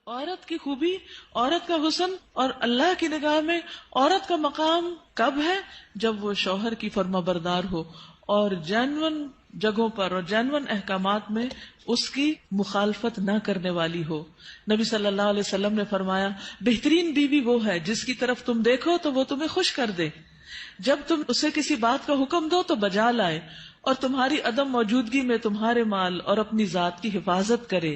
عورت کی خوبی، عورت کا حسن اور اللہ کی نگاہ میں عورت کا مقام کب ہے؟ جب وہ شوہر کی فرما بردار ہو اور جینون جگہوں پر اور جینون احکامات میں اس کی مخالفت نہ کرنے والی ہو۔ نبی صلی اللہ علیہ وسلم نے فرمایا، بہترین بیوی وہ ہے جس کی طرف تم دیکھو تو وہ تمہیں خوش کر دے، جب تم اسے کسی بات کا حکم دو تو بجا لائے، اور تمہاری عدم موجودگی میں تمہارے مال اور اپنی ذات کی حفاظت کرے۔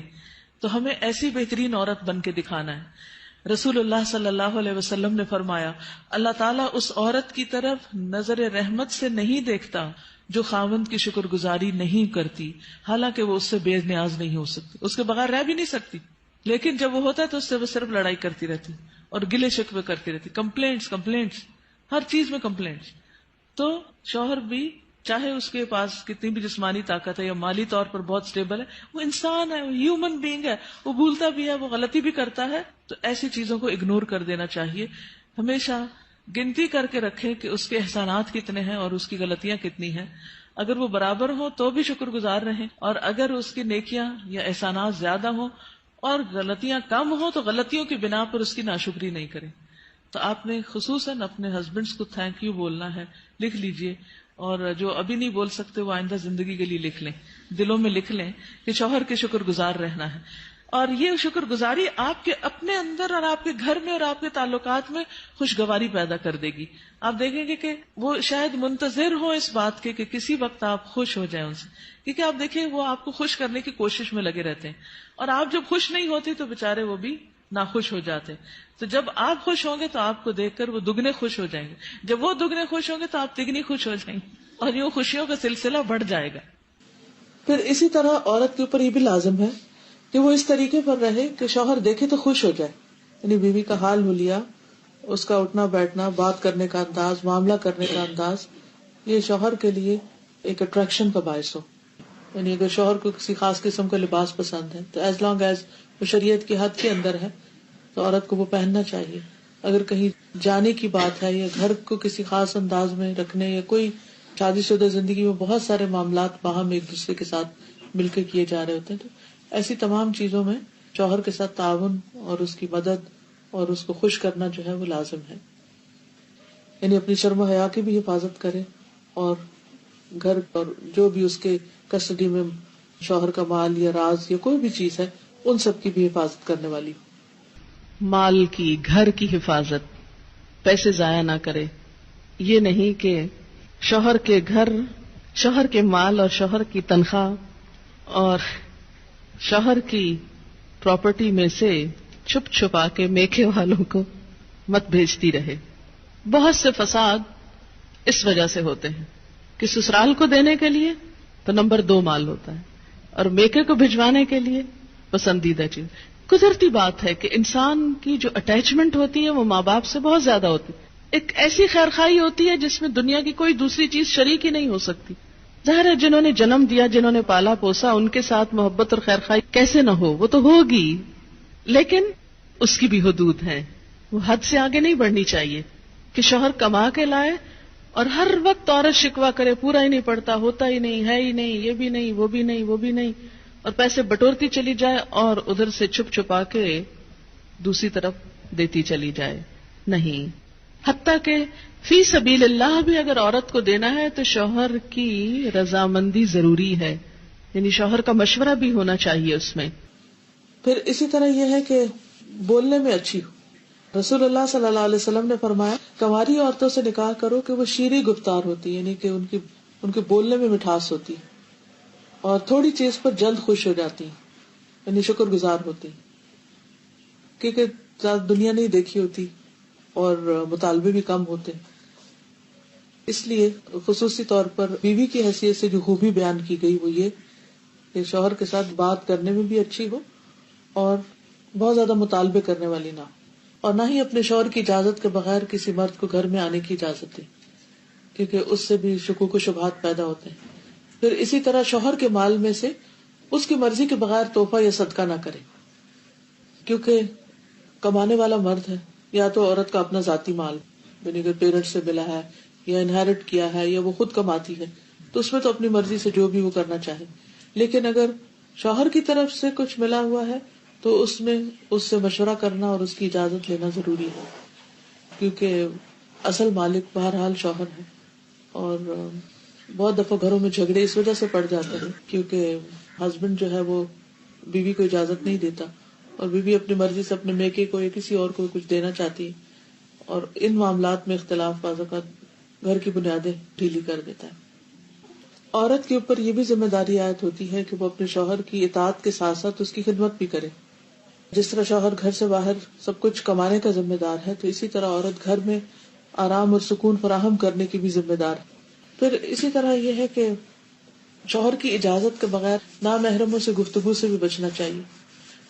تو ہمیں ایسی بہترین عورت بن کے دکھانا ہے۔ رسول اللہ صلی اللہ علیہ وسلم نے فرمایا، اللہ تعالیٰ اس عورت کی طرف نظر رحمت سے نہیں دیکھتا جو خاوند کی شکر گزاری نہیں کرتی، حالانکہ وہ اس سے بے نیاز نہیں ہو سکتی، اس کے بغیر رہ بھی نہیں سکتی، لیکن جب وہ ہوتا ہے تو اس سے وہ صرف لڑائی کرتی رہتی اور گلے شکوے کرتی رہتی، کمپلینٹس، ہر چیز میں کمپلینٹس۔ تو شوہر بھی چاہے اس کے پاس کتنی بھی جسمانی طاقت ہے یا مالی طور پر بہت سٹیبل ہے، وہ انسان ہے، وہ ہیومن بینگ ہے، وہ بھولتا بھی ہے، وہ غلطی بھی کرتا ہے، تو ایسی چیزوں کو اگنور کر دینا چاہیے۔ ہمیشہ گنتی کر کے رکھیں کہ اس کے احسانات کتنے ہیں اور اس کی غلطیاں کتنی ہیں، اگر وہ برابر ہوں تو بھی شکر گزار رہیں، اور اگر اس کی نیکیاں یا احسانات زیادہ ہوں اور غلطیاں کم ہوں تو غلطیوں کی بنا پر اس کی ناشکری نہیں کریں۔ تو آپ نے خصوصاً اپنے ہسبینڈس کو تھینک یو بولنا ہے، لکھ لیجئے، اور جو ابھی نہیں بول سکتے وہ آئندہ زندگی کے لیے لکھ لیں، دلوں میں لکھ لیں کہ شوہر کے شکر گزار رہنا ہے۔ اور یہ شکر گزاری آپ کے اپنے اندر اور آپ کے گھر میں اور آپ کے تعلقات میں خوشگواری پیدا کر دے گی۔ آپ دیکھیں گے کہ وہ شاید منتظر ہوں اس بات کے کہ کسی وقت آپ خوش ہو جائیں ان سے، کیونکہ آپ دیکھیں وہ آپ کو خوش کرنے کی کوشش میں لگے رہتے ہیں، اور آپ جب خوش نہیں ہوتی تو بےچارے وہ بھی ناخوش ہو جاتے ہیں۔ تو جب آپ خوش ہوں گے تو آپ کو دیکھ کر وہ دگنے خوش ہو جائیں گے، جب وہ دگنے خوش ہوں گے تو آپ تگنی خوش ہو جائیں گے، اور یوں خوشیوں کا سلسلہ بڑھ جائے گا۔ پھر اسی طرح عورت کے اوپر یہ بھی لازم ہے کہ وہ اس طریقے پر رہے کہ شوہر دیکھے تو خوش ہو جائے، یعنی بیوی کا حال حلیہ، اس کا اٹھنا بیٹھنا، بات کرنے کا انداز، معاملہ کرنے کا انداز، یہ شوہر کے لیے ایک اٹریکشن کا باعث ہو۔ یعنی اگر شوہر کو کسی خاص قسم کا لباس پسند ہے تو ایز لانگ ایز وہ شریعت کی حد کے اندر ہے تو عورت کو وہ پہننا چاہیے۔ اگر کہیں جانے کی بات ہے یا گھر کو کسی خاص انداز میں رکھنے، یا کوئی شادی شدہ زندگی میں بہت سارے معاملات باہم ایک دوسرے کے ساتھ مل کے کیے جا رہے ہوتے ہیں، تو ایسی تمام چیزوں میں شوہر کے ساتھ تعاون اور اس کی مدد اور اس کو خوش کرنا جو ہے وہ لازم ہے۔ یعنی اپنی شرم و حیا کی بھی حفاظت کرے، اور گھر اور جو بھی اس کے کسٹڈی میں شوہر کا مال یا راز یا کوئی بھی چیز ہے ان سب کی بھی حفاظت کرنے والی ہو۔ مال کی، گھر کی حفاظت، پیسے ضائع نہ کرے۔ یہ نہیں کہ شوہر کے گھر، شوہر کے مال اور شوہر کی تنخواہ اور شوہر کی پراپرٹی میں سے چھپ چھپا کے میکے والوں کو مت بھیجتی رہے۔ بہت سے فساد اس وجہ سے ہوتے ہیں کہ سسرال کو دینے کے لیے تو نمبر 2 مال ہوتا ہے، اور میکے کو بھجوانے کے لیے پسندیدہ چیز۔ قدرتی بات ہے کہ انسان کی جو اٹیچمنٹ ہوتی ہے وہ ماں باپ سے بہت زیادہ ہوتی ہے، ایک ایسی خیرخواہی ہوتی ہے جس میں دنیا کی کوئی دوسری چیز شریک ہی نہیں ہو سکتی۔ ظاہر ہے جنہوں نے جنم دیا، جنہوں نے پالا پوسا، ان کے ساتھ محبت اور خیرخواہی کیسے نہ ہو، وہ تو ہوگی، لیکن اس کی بھی حدود ہیں، وہ حد سے آگے نہیں بڑھنی چاہیے کہ شوہر کما کے لائے اور ہر وقت عورت شکوہ کرے، پورا ہی نہیں پڑتا، ہوتا ہی نہیں، ہے ہی نہیں، یہ بھی نہیں، وہ بھی نہیں، وہ بھی نہیں، اور پیسے بٹورتی چلی جائے اور ادھر سے چھپ چھپا کے دوسری طرف دیتی چلی جائے۔ نہیں، حتیٰ کہ فی سبیل اللہ بھی اگر عورت کو دینا ہے تو شوہر کی رضامندی ضروری ہے، یعنی شوہر کا مشورہ بھی ہونا چاہیے اس میں۔ پھر اسی طرح یہ ہے کہ بولنے میں اچھی ہو۔ رسول اللہ صلی اللہ علیہ وسلم نے فرمایا کنواری عورتوں سے نکاح کرو کہ وہ شیریں گفتار ہوتی، یعنی کہ ان کے بولنے میں مٹھاس ہوتی اور تھوڑی چیز پر جلد خوش ہو جاتی، یعنی شکر گزار ہوتی، کیونکہ زیادہ دنیا نہیں دیکھی ہوتی اور مطالبے بھی کم ہوتے۔ اس لیے خصوصی طور پر بیوی کی حیثیت سے جو خوبی بیان کی گئی وہ یہ کہ شوہر کے ساتھ بات کرنے میں بھی اچھی ہو اور بہت زیادہ مطالبے کرنے والی نہ ہو، اور نہ ہی اپنے شوہر کی اجازت کے بغیر کسی مرد کو گھر میں آنے کی اجازت دے، کیونکہ اس سے بھی شکوک و شبہات پیدا ہوتے ہیں۔ پھر اسی طرح شوہر کے مال میں سے اس کی مرضی کے بغیر تحفہ یا صدقہ نہ کرے، کیونکہ کمانے والا مرد ہے، یا تو عورت کا اپنا ذاتی مال، یعنی اگر پیرنٹ سے ملا ہے یا انہیرٹ کیا ہے یا وہ خود کماتی ہے تو اس میں تو اپنی مرضی سے جو بھی وہ کرنا چاہے، لیکن اگر شوہر کی طرف سے کچھ ملا ہوا ہے تو اس میں اس سے مشورہ کرنا اور اس کی اجازت لینا ضروری ہے، کیونکہ اصل مالک بہرحال شوہر ہے. اور بہت دفعہ گھروں میں جھگڑے اس وجہ سے پڑ جاتے ہیں کیونکہ ہسبینڈ جو ہے وہ بیوی کو اجازت نہیں دیتا، اور بیوی اپنی مرضی سے اپنے میکے کو یا کسی اور کو کچھ دینا چاہتی ہے، اور ان معاملات میں اختلاف بعض اوقات گھر کی بنیادیں ڈھیلی کر دیتا ہے. عورت کے اوپر یہ بھی ذمہ داری عائد ہوتی ہے کہ وہ اپنے شوہر کی اطاعت کے ساتھ ساتھ اس کی خدمت بھی کرے. جس طرح شوہر گھر سے باہر سب کچھ کمانے کا ذمہ دار ہے، تو اسی طرح عورت گھر میں آرام اور سکون فراہم کرنے کی بھی ذمہ دار ہے. پھر اسی طرح یہ ہے کہ شوہر کی اجازت کے بغیر نامحرموں سے گفتگو سے بھی بچنا چاہیے.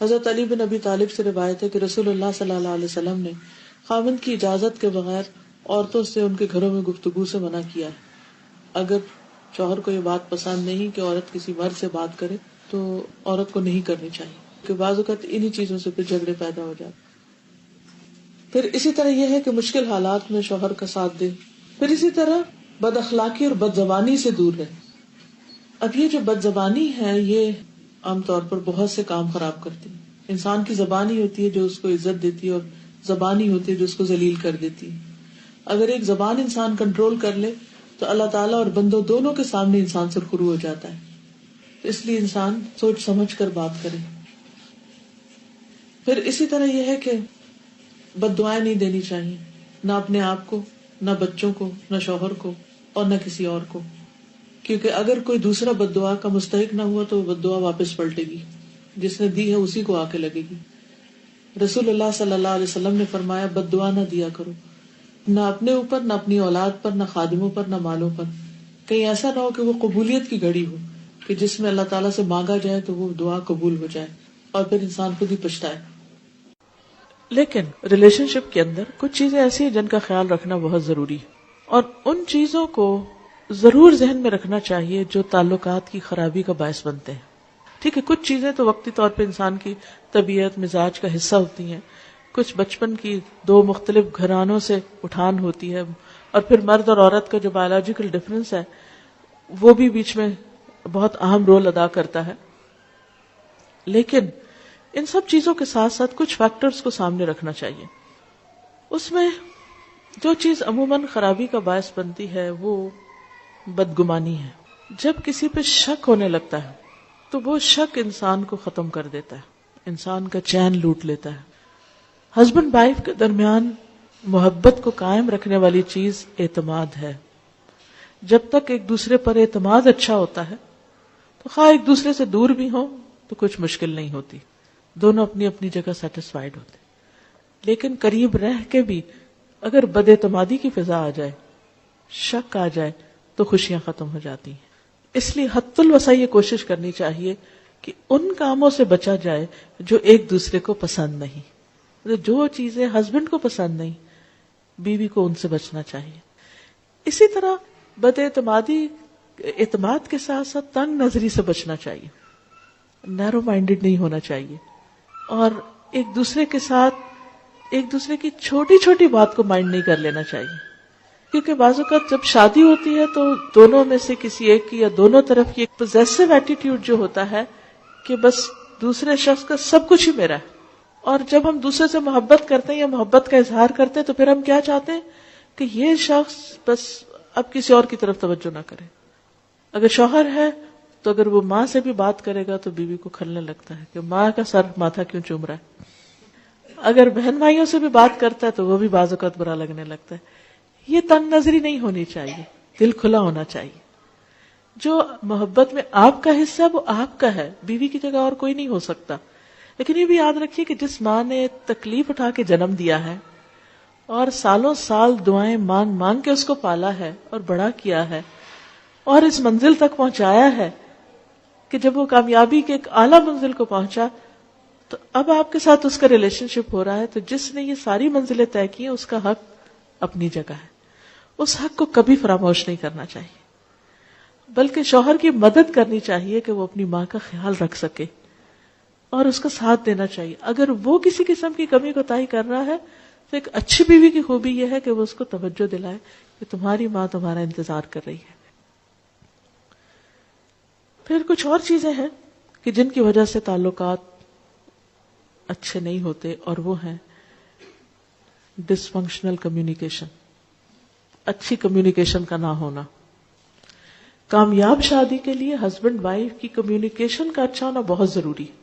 حضرت علی بن ابی طالب سے روایت ہے کہ رسول اللہ صلی اللہ علیہ وسلم نے خاوند کی اجازت کے بغیر عورتوں سے ان کے گھروں میں گفتگو سے منع کیا ہے. اگر شوہر کو یہ بات پسند نہیں کہ عورت کسی مرد سے بات کرے تو عورت کو نہیں کرنی چاہیے، کہ بعض اوقات انہی چیزوں سے پھر جھگڑے پیدا ہو جاتے. پھر اسی طرح یہ ہے کہ مشکل حالات میں شوہر کا ساتھ دے. پھر اسی طرح بد اخلاقی اور بد زبانی سے دور رہے. اب یہ جو بد زبانی ہے یہ عام طور پر بہت سے کام خراب کرتی ہے. انسان کی زبان ہی ہوتی ہے جو اس کو عزت دیتی ہے، اور زبان ہی ہوتی ہے جو اس کو ذلیل کر دیتی ہے. اگر ایک زبان انسان کنٹرول کر لے تو اللہ تعالیٰ اور بندوں دونوں کے سامنے انسان سرخرو ہو جاتا ہے. اس لیے انسان سوچ سمجھ کر بات کرے. پھر اسی طرح یہ ہے کہ بد دعائیں نہیں دینی چاہیے، نہ اپنے آپ کو، نہ بچوں کو، نہ شوہر کو، اور نہ کسی اور کو. کیونکہ اگر کوئی دوسرا بد دعا کا مستحق نہ ہوا تو وہ بد دعا واپس پلٹے گی، جس نے دی ہے اسی کو آ کے لگے گی. رسول اللہ صلی اللہ علیہ وسلم نے فرمایا بد دعا نہ دیا کرو، نہ اپنے اوپر، نہ اپنی اولاد پر، نہ خادموں پر، نہ مالوں پر. کہیں ایسا نہ ہو کہ وہ قبولیت کی گھڑی ہو کہ جس میں اللہ تعالیٰ سے مانگا جائے تو وہ دعا قبول ہو جائے اور پھر انسان خود ہی پچھتائے. لیکن ریلیشن شپ کے اندر کچھ چیزیں ایسی ہیں جن کا خیال رکھنا بہت ضروری ہے، اور ان چیزوں کو ضرور ذہن میں رکھنا چاہیے جو تعلقات کی خرابی کا باعث بنتے ہیں. ٹھیک ہے، کچھ چیزیں تو وقتی طور پہ انسان کی طبیعت مزاج کا حصہ ہوتی ہیں، کچھ بچپن کی دو مختلف گھرانوں سے اٹھان ہوتی ہے، اور پھر مرد اور عورت کا جو بایولوجیکل ڈفرینس ہے وہ بھی بیچ میں بہت اہم رول ادا کرتا ہے. لیکن ان سب چیزوں کے ساتھ ساتھ کچھ فیکٹرز کو سامنے رکھنا چاہیے. اس میں جو چیز عموماً خرابی کا باعث بنتی ہے وہ بدگمانی ہے. جب کسی پہ شک ہونے لگتا ہے تو وہ شک انسان کو ختم کر دیتا ہے، انسان کا چین لوٹ لیتا ہے. ہسبینڈ وائف کے درمیان محبت کو قائم رکھنے والی چیز اعتماد ہے. جب تک ایک دوسرے پر اعتماد اچھا ہوتا ہے تو خواہ ایک دوسرے سے دور بھی ہوں تو کچھ مشکل نہیں ہوتی، دونوں اپنی اپنی جگہ سیٹسفائیڈ ہوتے. لیکن قریب رہ کے بھی اگر بد اعتمادی کی فضا آ جائے، شک آ جائے تو خوشیاں ختم ہو جاتی ہیں. اس لیے حد الوسع یہ کوشش کرنی چاہیے کہ ان کاموں سے بچا جائے جو ایک دوسرے کو پسند نہیں. جو چیزیں ہسبینڈ کو پسند نہیں، بیوی کو ان سے بچنا چاہیے. اسی طرح بد اعتمادی اعتماد کے ساتھ ساتھ تنگ نظری سے بچنا چاہیے، نیرو مائنڈڈ نہیں ہونا چاہیے، اور ایک دوسرے کے ساتھ ایک دوسرے کی چھوٹی چھوٹی بات کو مائنڈ نہیں کر لینا چاہیے. کیونکہ بعض اوقات جب شادی ہوتی ہے تو دونوں میں سے کسی ایک کی یا دونوں طرف کی ایک پوزیسو ایٹیٹیوڈ جو ہوتا ہے کہ بس دوسرے شخص کا سب کچھ ہی میرا ہے. اور جب ہم دوسرے سے محبت کرتے ہیں یا محبت کا اظہار کرتے ہیں تو پھر ہم کیا چاہتے ہیں کہ یہ شخص بس اب کسی اور کی طرف توجہ نہ کرے. اگر شوہر ہے تو اگر وہ ماں سے بھی بات کرے گا تو بیوی کو کھلنے لگتا ہے کہ ماں کا سر ماتھا کیوں چوم رہا ہے. اگر بہن بھائیوں سے بھی بات کرتا ہے تو وہ بھی بعض اوقات برا لگنے لگتا ہے. یہ تنگ نظری نہیں ہونی چاہیے، دل کھلا ہونا چاہیے. جو محبت میں آپ کا حصہ ہے وہ آپ کا ہے، بیوی کی جگہ اور کوئی نہیں ہو سکتا. لیکن یہ بھی یاد رکھیے کہ جس ماں نے تکلیف اٹھا کے جنم دیا ہے اور سالوں سال دعائیں مانگ مانگ کے اس کو پالا ہے اور بڑا کیا ہے اور اس منزل تک پہنچایا ہے کہ جب وہ کامیابی کے ایک اعلیٰ منزل کو پہنچا تو اب آپ کے ساتھ اس کا ریلیشن شپ ہو رہا ہے، تو جس نے یہ ساری منزلیں طے کی ہیں اس کا حق اپنی جگہ ہے. اس حق کو کبھی فراموش نہیں کرنا چاہیے، بلکہ شوہر کی مدد کرنی چاہیے کہ وہ اپنی ماں کا خیال رکھ سکے اور اس کا ساتھ دینا چاہیے. اگر وہ کسی قسم کی کمی کوتاہی کر رہا ہے تو ایک اچھی بیوی کی خوبی یہ ہے کہ وہ اس کو توجہ دلائے کہ تمہاری ماں تمہارا انتظار کر رہی ہے. پھر کچھ اور چیزیں ہیں کہ جن کی وجہ سے تعلقات اچھے نہیں ہوتے، اور وہ ہیں ڈسفنکشنل کمیونیکیشن، اچھی کمیونیکیشن کا نہ ہونا. کامیاب شادی کے لیے ہسبینڈ وائف کی کمیونیکیشن کا اچھا ہونا بہت ضروری ہے.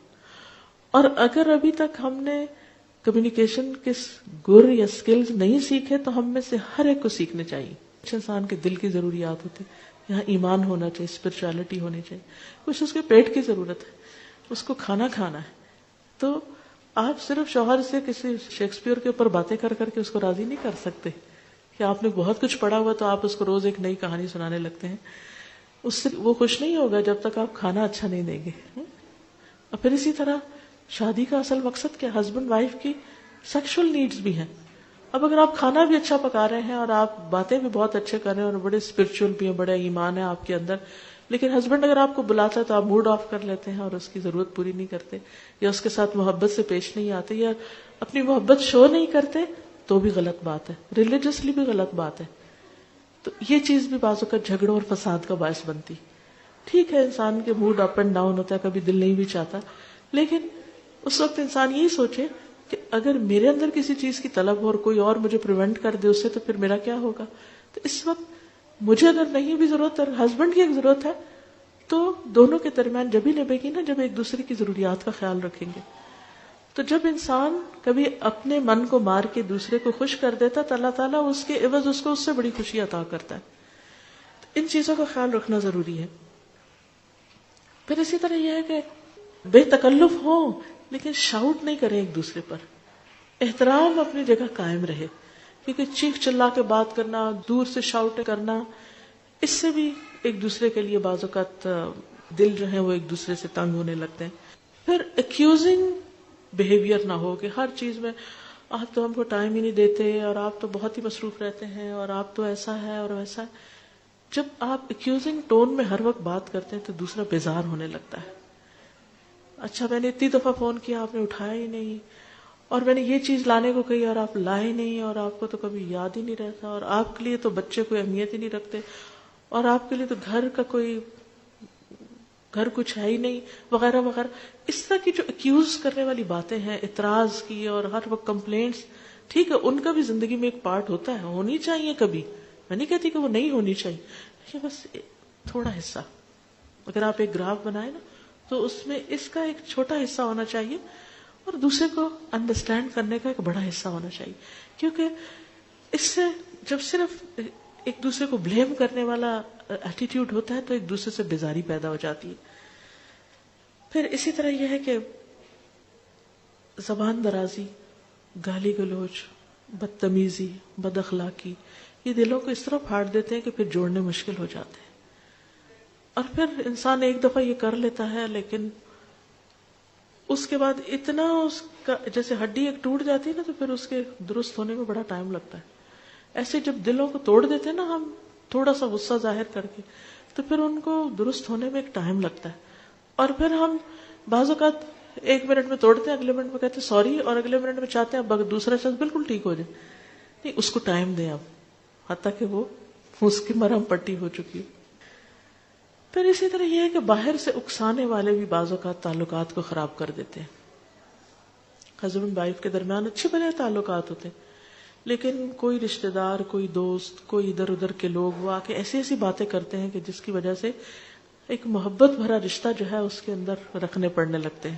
اور اگر ابھی تک ہم نے کمیونیکیشن کے گر یا سکلز نہیں سیکھے تو ہم میں سے ہر ایک کو سیکھنے چاہیے. کچھ انسان کے دل کی ضروریات ہوتی، یہاں ایمان ہونا چاہیے، اسپرچولیٹی ہونی چاہیے. کچھ اس کے پیٹ کی ضرورت ہے، اس کو کھانا کھانا ہے. تو آپ صرف شوہر سے کسی شیکسپیئر کے اوپر باتیں کر کر کے اس کو راضی نہیں کر سکتے کہ آپ نے بہت کچھ پڑھا ہوا تو آپ اس کو روز ایک نئی کہانی سنانے لگتے ہیں. اس سے وہ خوش نہیں ہوگا جب تک آپ کھانا اچھا نہیں دیں گے. اور پھر اسی طرح شادی کا اصل مقصد کیا؟ ہسبینڈ وائف کی سیکشل نیڈز بھی ہیں. اب اگر آپ کھانا بھی اچھا پکا رہے ہیں اور آپ باتیں بھی بہت اچھے کر رہے ہیں اور بڑے اسپرچل بھی ہیں، بڑے ایمان ہے آپ کے اندر، لیکن ہسبینڈ اگر آپ کو بلاتا ہے تو آپ موڈ آف کر لیتے ہیں اور اس کی ضرورت پوری نہیں کرتے، یا اس کے ساتھ محبت سے پیش نہیں آتے، یا اپنی محبت شو نہیں کرتے، تو بھی غلط بات ہے، ریلیجسلی بھی غلط بات ہے. تو یہ چیز بھی بعض اوقات جھگڑوں اور فساد کا باعث بنتی. ٹھیک ہے، انسان کے موڈ اپ اینڈ ڈاؤن ہوتا ہے، کبھی دل نہیں بھی چاہتا، لیکن اس وقت انسان یہی سوچے کہ اگر میرے اندر کسی چیز کی طلب ہو اور کوئی اور مجھے پریونٹ کر دے اس سے، تو پھر میرا کیا ہوگا؟ تو اس وقت مجھے اگر نہیں بھی ضرورت اور ہسبینڈ کی ایک ضرورت ہے تو دونوں کے درمیان جب ہی نبھے گی نا جب ایک دوسرے کی ضروریات کا خیال رکھیں گے. تو جب انسان کبھی اپنے من کو مار کے دوسرے کو خوش کر دیتا تو اللہ تعالیٰ اس کے عوض اس کو اس سے بڑی خوشی عطا کرتا ہے. تو ان چیزوں کا خیال رکھنا ضروری ہے. پھر اسی طرح یہ ہے کہ بے تکلف ہو لیکن شاؤٹ نہیں کریں ایک دوسرے پر. احترام اپنی جگہ قائم رہے، کیونکہ چیخ چلا کے بات کرنا، دور سے شاؤٹ کرنا، اس سے بھی ایک دوسرے کے لیے بعض اوقات دل جو ہے وہ ایک دوسرے سے تنگ ہونے لگتے ہیں. پھر ایکیوزنگ بیہیویئر نہ ہو کہ ہر چیز میں آپ تو ہم کو ٹائم ہی نہیں دیتے اور آپ تو بہت ہی مصروف رہتے ہیں اور آپ تو ایسا ہے اور ویسا ہے. جب آپ ایکیوزنگ ٹون میں ہر وقت بات کرتے ہیں تو دوسرا بیزار ہونے لگتا ہے. اچھا میں نے اتنی دفعہ فون کیا، آپ نے اٹھایا ہی نہیں، اور میں نے یہ چیز لانے کو کہی اور آپ لائے نہیں، اور آپ کو تو کبھی یاد ہی نہیں رہتا، اور آپ کے لیے تو بچے کوئی اہمیت ہی نہیں رکھتے، اور آپ کے لیے تو گھر کچھ ہے ہی نہیں، وغیرہ وغیرہ. اس طرح کی جو ایکیوز کرنے والی باتیں ہیں، اعتراض کی اور ہر وقت کمپلینٹس، ٹھیک ہے ان کا بھی زندگی میں ایک پارٹ ہوتا ہے، ہونی چاہیے کبھی، میں نہیں کہتی کہ وہ نہیں ہونی چاہیے، لیکن بس تھوڑا حصہ. اگر آپ ایک گراف بنائیں نا تو اس میں اس کا ایک چھوٹا حصہ ہونا چاہیے اور دوسرے کو انڈرسٹینڈ کرنے کا ایک بڑا حصہ ہونا چاہیے. کیونکہ اس سے جب صرف ایک دوسرے کو بلیم کرنے والا ایٹیٹیوڈ ہوتا ہے تو ایک دوسرے سے بیزاری پیدا ہو جاتی ہے. پھر اسی طرح یہ ہے کہ زبان درازی، گالی گلوچ، بدتمیزی، بد اخلاقی، یہ دلوں کو اس طرح پھاڑ دیتے ہیں کہ پھر جوڑنے مشکل ہو جاتے ہیں. اور پھر انسان ایک دفعہ یہ کر لیتا ہے لیکن اس کے بعد اتنا اس کا جیسے ہڈی ایک ٹوٹ جاتی ہے نا تو پھر اس کے درست ہونے میں بڑا ٹائم لگتا ہے. ایسے جب دلوں کو توڑ دیتے ہیں نا ہم تھوڑا سا غصہ ظاہر کر کے تو پھر ان کو درست ہونے میں ایک ٹائم لگتا ہے. اور پھر ہم بعض اوقات 1 منٹ میں توڑتے ہیں، اگلے منٹ میں کہتے ہیں سوری، اور اگلے منٹ میں چاہتے ہیں اب دوسرا شخص بالکل ٹھیک ہو جائے. نہیں، اس کو ٹائم دیں اب حتیٰ کہ وہ اس کی مرہم پٹی ہو چکی ہے. پھر اسی طرح یہ ہے کہ باہر سے اکسانے والے بھی بعض اوقات تعلقات کو خراب کر دیتے ہیں. ہسبینڈ وائف کے درمیان اچھے بھلے تعلقات ہوتے ہیں لیکن کوئی رشتہ دار، کوئی دوست، کوئی ادھر ادھر کے لوگ وہ آ کے ایسی ایسی باتیں کرتے ہیں کہ جس کی وجہ سے ایک محبت بھرا رشتہ جو ہے اس کے اندر رکھنے پڑنے لگتے ہیں.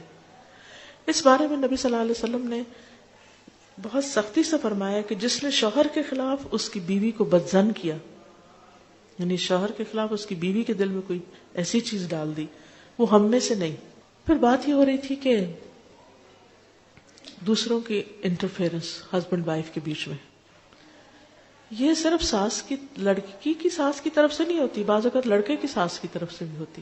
اس بارے میں نبی صلی اللہ علیہ وسلم نے بہت سختی سے فرمایا کہ جس نے شوہر کے خلاف اس کی بیوی کو بدظن کیا، یعنی شوہر کے خلاف اس کی بیوی کے دل میں کوئی ایسی چیز ڈال دی، وہ ہم میں سے نہیں. پھر بات یہ ہو رہی تھی کہ دوسروں کی انٹرفیئرنس ہسبینڈ وائف کے بیچ میں، یہ صرف لڑکی کی ساس کی طرف سے نہیں ہوتی، بعض اوقات لڑکے کی ساس کی طرف سے بھی ہوتی.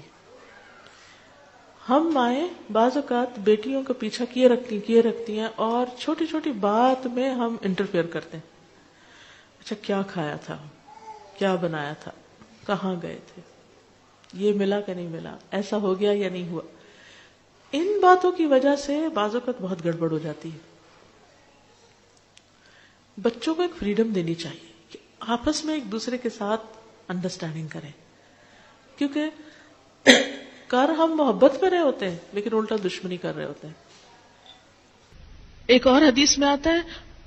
ہم مائیں بعض اوقات بیٹیوں کا پیچھا کیے رکھتی ہیں اور چھوٹی چھوٹی بات میں ہم انٹرفیئر کرتے ہیں. اچھا کیا کھایا تھا، کیا بنایا تھا، کہاں گئے تھے، یہ ملا کہ نہیں ملا، ایسا ہو گیا یا نہیں ہوا. ان باتوں کی وجہ سے بعض اوقات بہت گڑبڑ ہو جاتی ہے. بچوں کو ایک فریڈم دینی چاہیے کہ آپس میں ایک دوسرے کے ساتھ انڈرسٹینڈنگ کریں، کیونکہ ہم محبت کر رہے ہوتے ہیں لیکن الٹا دشمنی کر رہے ہوتے ہیں. ایک اور حدیث میں آتا ہے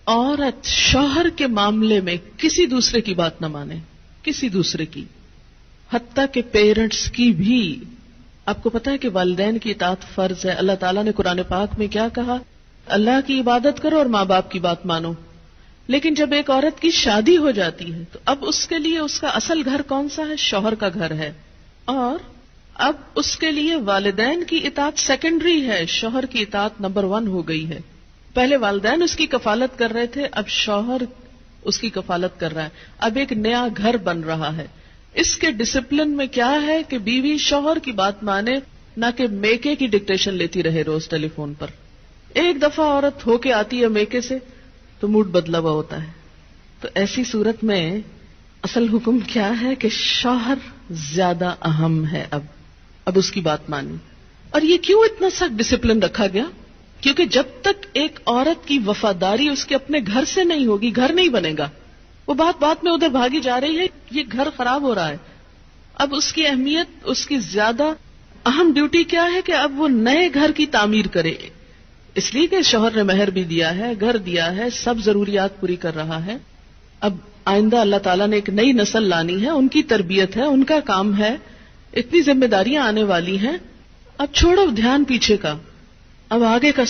عورت شوہر کے معاملے میں کسی دوسرے کی بات نہ مانے، کسی دوسرے کی، حتیٰ کہ پیرنٹس کی بھی. آپ کو پتا ہے کہ والدین کی اطاعت فرض ہے. اللہ تعالیٰ نے قرآن پاک میں کیا کہا؟ اللہ کی عبادت کرو اور ماں باپ کی بات مانو. لیکن جب ایک عورت کی شادی ہو جاتی ہے تو اب اس کے لیے اس کا اصل گھر کون سا ہے؟ شوہر کا گھر ہے. اور اب اس کے لیے والدین کی اطاعت سیکنڈری ہے، شوہر کی اطاعت نمبر 1 ہو گئی ہے. پہلے والدین اس کی کفالت کر رہے تھے، اب شوہر اس کی کفالت کر رہا ہے. اب ایک نیا گھر بن رہا ہے. اس کے ڈسپلن میں کیا ہے کہ بیوی شوہر کی بات مانے، نہ کہ میکے کی ڈکٹیشن لیتی رہے روز ٹیلی فون پر. ایک دفعہ عورت ہو کے آتی ہے میکے سے تو موڈ بدلا ہوا ہوتا ہے. تو ایسی صورت میں اصل حکم کیا ہے کہ شوہر زیادہ اہم ہے. اب اس کی بات مانی. اور یہ کیوں اتنا سخت ڈسپلن رکھا گیا؟ کیونکہ جب تک ایک عورت کی وفاداری اس کے اپنے گھر سے نہیں ہوگی، گھر نہیں بنے گا. وہ بات میں ادھر بھاگی جا رہی ہے، یہ گھر خراب ہو رہا ہے. اب اس کی اہمیت، اس کی زیادہ اہم ڈیوٹی کیا ہے کہ اب وہ نئے گھر کی تعمیر کرے. اس لیے کہ شوہر نے مہر بھی دیا ہے، گھر دیا ہے، سب ضروریات پوری کر رہا ہے. اب آئندہ اللہ تعالیٰ نے ایک نئی نسل لانی ہے، ان کی تربیت ہے، ان کا کام ہے، اتنی ذمہ داریاں آنے والی ہیں. اب چھوڑو دھیان پیچھے کا، اب آگے کا